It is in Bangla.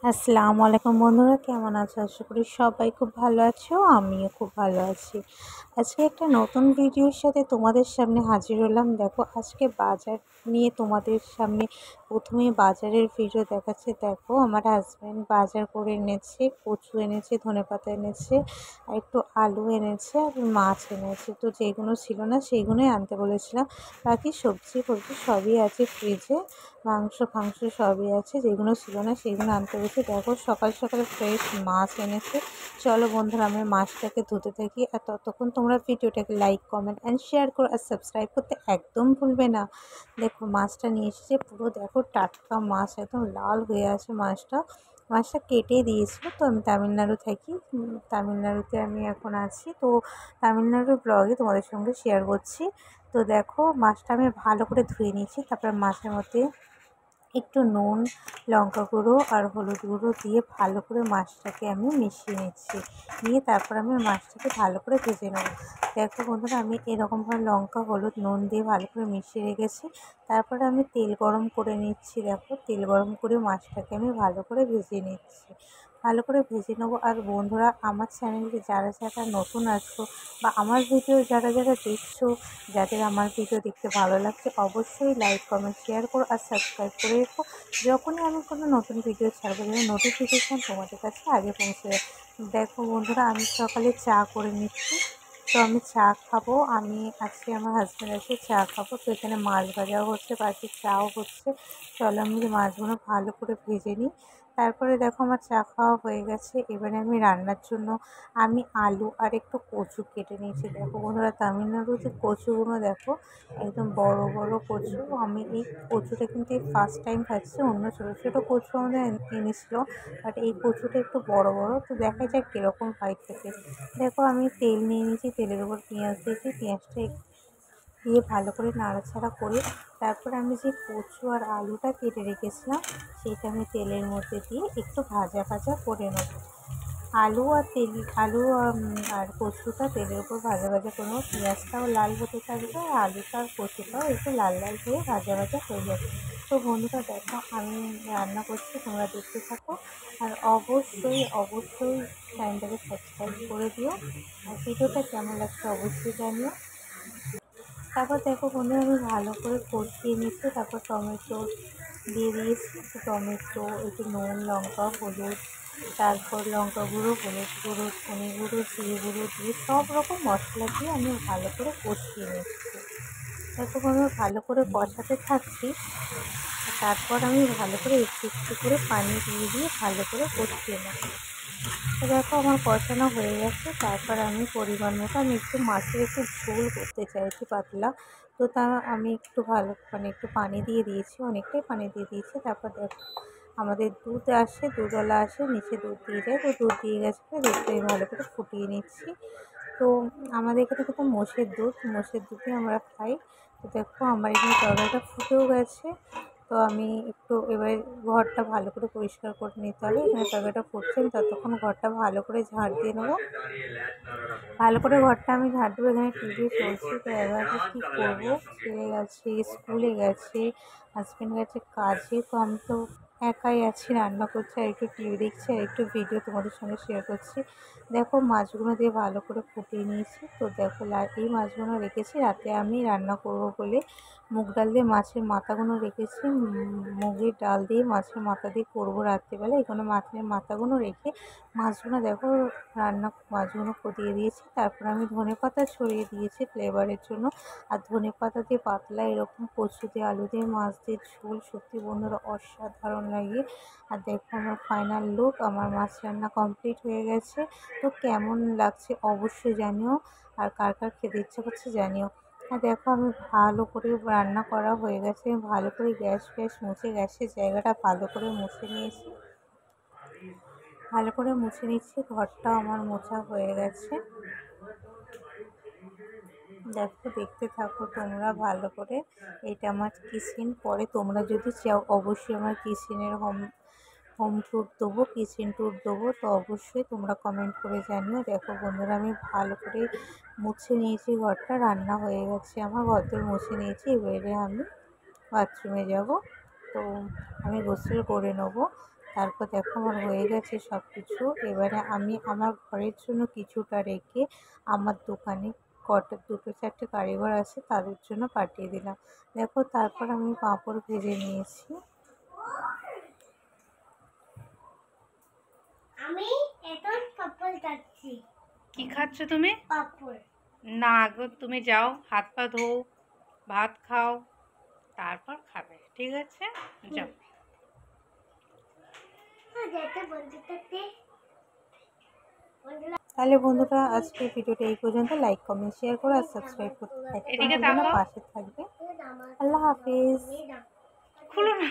আসসালামু আলাইকুম বন্ধুরা, কেমন আছো? আশা করি সবাই খুব ভালো আছো। আমিও খুব ভালো আছি। আজকে একটা নতুন ভিডিওর সাথে তোমাদের সামনে হাজির হলাম। দেখো, আজকে বাজার নিয়ে তোমাদের সামনে প্রথমেই বাজারের ভিডিও দেখাচ্ছে। দেখো, আমার হাজব্যান্ড বাজার করে এনেছে, কচু এনেছে, ধনেপাতা এনেছে, আর একটু আলু এনেছে, আর মাছ এনেছে। তো যেগুলো ছিল না সেইগুলোই আনতে বলেছিলাম। বাকি সবজি ফবজি সবই আছে ফ্রিজে, মাংস ফাংস সবই আছে। যেগুলো ছিল না সেগুলো আনতে গেছে। দেখো, সকাল সকাল ফ্রেশ মাছ এনেছে। চলো বন্ধুরা, আমি মাছটাকে ধুতে থাকি। আর ততক্ষণ তোমরা ভিডিওটাকে লাইক, কমেন্ট অ্যান্ড শেয়ার করো, আর সাবস্ক্রাইব করতে একদম ভুলবে না। দেখো, মাছটা নিয়ে এসেছে পুরো, দেখো টাটকা মাছ, একদম লাল হয়ে আছে মাছটা। মাছটা কেটে দিয়েছিল। তো আমি তামিলনাড়ু থাকি, তামিলনাড়ুতে আমি এখন আছি। তো তামিলনাড়ুর ব্লগে তোমাদের সঙ্গে শেয়ার করছি। তো দেখো, মাছটা আমি ভালো করে ধুয়ে নিয়েছি। তারপর মাছের মধ্যে একটু নুন, লঙ্কা গুঁড়ো আর হলুদ গুঁড়ো দিয়ে ভালো করে মাছটাকে আমি মিশিয়ে নিচ্ছি। নিয়ে তারপর আমি মাছটাকে ভালো করে ভেজে নেব। দেখো বন্ধুরা, আমি এরকমভাবে লঙ্কা, হলুদ, নুন দিয়ে ভালো করে মিশিয়ে রেখেছি। তারপরে আমি তেল গরম করে নিচ্ছি। দেখো, তেল গরম করে মাছটাকে আমি ভালো করে ভেজে নিচ্ছি, ভালো করে ভেজে নেবো। আর বন্ধুরা, আমার চ্যানেলে যারা যারা নতুন আছো বা আমার ভিডিও যারা যারা দেখছো, যাদের আমার ভিডিও দেখতে ভালো লাগছে, অবশ্যই লাইক, কমেন্ট, শেয়ার করো আর সাবস্ক্রাইব করে রেখো। যখনই আমি কোনো নতুন ভিডিও ছাড়বো, যেন নোটিফিকেশান তোমাদের কাছে আগে পৌঁছে যায়। দেখো বন্ধুরা, আমি সকালে চা করে নিচ্ছি। তো আমি চা খাবো, আমি আজকে আমার হাজব্যান্ড আছে, চা খাবো। তো এখানে মাছ ভাজাও হচ্ছে, পাশে চাও হচ্ছে। চলো আমি মাছগুলো ভালো করে ভেজে নিই। তারপরে দেখো, আমার চা খাওয়া হয়ে গেছে। এবারে আমি রান্নার জন্য আমি আলু আর একটু কচু কেটে নিয়েছি। দেখো বন্ধুরা, তামিলনাড়ুতে কচুগুলো দেখো একদম বড় বড় কচু। আমি এই কচুটা কিন্তু এই ফার্স্ট টাইম খাচ্ছি। অন্য ছোটো ছোটো কচু আমাদের এনেছিলো, বাট এই কচুটা একটু বড় বড়। তো দেখা যাক কীরকম হয় খেতে। দেখো, আমি তেল নিয়ে নিয়েছি, তেলের উপর পেঁয়াজ দিয়েছি। পেঁয়াজটা দিয়ে ভালো করে নাড়াচাড়া করে তারপরে আমি যে কচু আর আলুটা কেটে রেখেছিলাম সেটা আমি তেলের মধ্যে দিয়ে একটু ভাজা ভাজা করে নেব। আলু আর কচুটা তেলের উপর ভাজা ভাজা করে নেবো। পেঁয়াজটাও লাল হতে থাকবে, আর আলুটা আর কচুটাও একটু লাল লাল হয়ে ভাজা ভাজা হয়ে যাবে। তো বন্ধুরা দেখো, আমি রান্না করছি, তোমরা দেখতে থাকো। আর অবশ্যই অবশ্যই চ্যানেলটাকে সাবস্ক্রাইব করে দিও। আর ভিডিওটা কেমন লাগছে অবশ্যই জানিও। তারপর দেখো বন্ধুরা, আমি ভালো করে কষিয়ে নিচ্ছি। তারপর টমেটো দিয়ে দিয়েছি, একটু টমেটো, একটু নুন, লঙ্কা, হলুদ, তারপর লঙ্কা গুঁড়ো, হলুদ গুঁড়ো, ধনে গুঁড়ো, জিরে গুঁড়ো দিয়ে সব রকম মশলা দিয়ে আমি ভালো করে কষিয়ে নিচ্ছি। দেখো আমি ভালো করে কষাতে থাকছি। তারপর আমি ভালো করে একটু একটু করে পানি দিয়ে দিয়ে ভালো করে কষিয়ে নেব। তো দেখো, আমার কষানো হয়ে গেছে। তারপর আমি পরিমাণ মতো আমি একটু মাছের একটু ঝোল করতে চাইছি পাতলা। তো তা আমি একটু একটু পানি দিয়ে দিয়েছি, অনেকটাই পানি দিয়ে দিয়েছি। তারপর দেখো, আমাদের দুধ আসে, দুধওয়ালা আসে, নিচে দুধ দিয়ে যায়। তো দুধ দিয়ে গেছে, দুধটা আমি ভালো করে ফুটিয়ে নিচ্ছি। তো আমাদের এখানে কিন্তু মোষের দুধই আমরা খাই। তো দেখো, আমার এখানে তরকারিটা ফুটেও গেছে। তো আমি একটু এবারে ঘরটা ভালো করে পরিষ্কার করে নিতে হবে। এখানে তরকারিটা ফুটছে, ততক্ষণ ঘরটা ভালো করে ঝাড় দিয়ে নেবো। ভালো করে ঘরটা আমি ঝাড় দেবো। এখানে টিভি চলছে। তো এবারে কী করবো, ছেলে গেছে স্কুলে গেছে, হাজব্যান্ড গেছে কাজে। তো আমি তো একাই আছি, রান্না করছি আর একটু টিভি দেখছি আর একটু ভিডিও তোমাদের সঙ্গে শেয়ার করছি। দেখো, মাছগুলো দিয়ে ভালো করে ফুটিয়ে নিয়েছি। তো দেখো, এই মাছগুলো রেখেছি রাতে আমি রান্না করব বলে। মুগ ডাল দিয়ে মাছের মাথাগুলো রেখেছি, মুগের ডাল দিয়ে মাছের মাথা দিয়ে করবো রাত্রিবেলা। এখানে মাছের মাথাগুলো রেখে মাছগুলো দেখো মাছগুলো দিয়ে দিয়েছি। তারপর আমি ধনেপাতা ছড়িয়ে দিয়েছি ফ্লেভারের জন্য। আর ধনেপাতা দিয়ে পাতলা এরকম কচু দিয়ে, আলু দিয়ে, মাছ দিয়ে ঝোল সত্যি বন্ধুরা অসাধারণ লাগে। আর দেখো, আমার ফাইনাল লুক, আমার মাছ রান্না কমপ্লিট হয়ে গেছে। তো কেমন লাগছে অবশ্যই জানিও, আর কার কার খেতে ইচ্ছে করছে জানিও। আর দেখো, আমি ভালো করে রান্না করা হয়ে গেছে। ভালো করে গ্যাস মুছে, গ্যাসের জায়গাটা ভালো করে মুছে নিয়েছি। ভালো করে মুছে নিচ্ছি, ঘরটা আমার মোছা হয়ে গেছে। দেখো, দেখতে থাকো তোমরা ভালো করে। এটা আমার কিচেন। পরে তোমরা যদি চাও অবশ্যই আমার কিচেনের হোম ট্যুর দেবো, কিচেন ট্যুর দেবো। তো অবশ্যই তোমরা কমেন্ট করে জানিও। দেখো বন্ধুরা, আমি ভালো করে মুছে নিয়েছি, ঘরটা রান্না হয়ে গেছে আমার, ঘরদোর মুছে নিয়েছি। এবারে আমি বাথরুমে যাব। তো আমি গোসল করে নেবো। তারপর দেখো আমার হয়ে গেছে সব কিছু। এবারে আমি আমার ঘরের জন্য কিছুটা রেখে আমার দোকানে দুটো চারটে কারিগর আছে তাদের জন্য পাঠিয়ে দিলাম। দেখো তারপর আমি পাঁপড় ভেজে নিয়েছি। আমি এখন পাপড় খাচ্ছি। কি খাচ্ছ তুমি? পাপড়। না গো, তুমি যাও হাত পা ধো, ভাত খাও, তারপর খাবে, ঠিক আছে? যাও। তাহলে বন্ধুরা আজকে ভিডিওটা এই পর্যন্ত। লাইক কমেন্ট শেয়ার করো আর সাবস্ক্রাইব করতে একদম এদিকে ভুলবে না, তাকাও। পাশে থাকবে। আল্লাহ হাফিজ। খুলো না।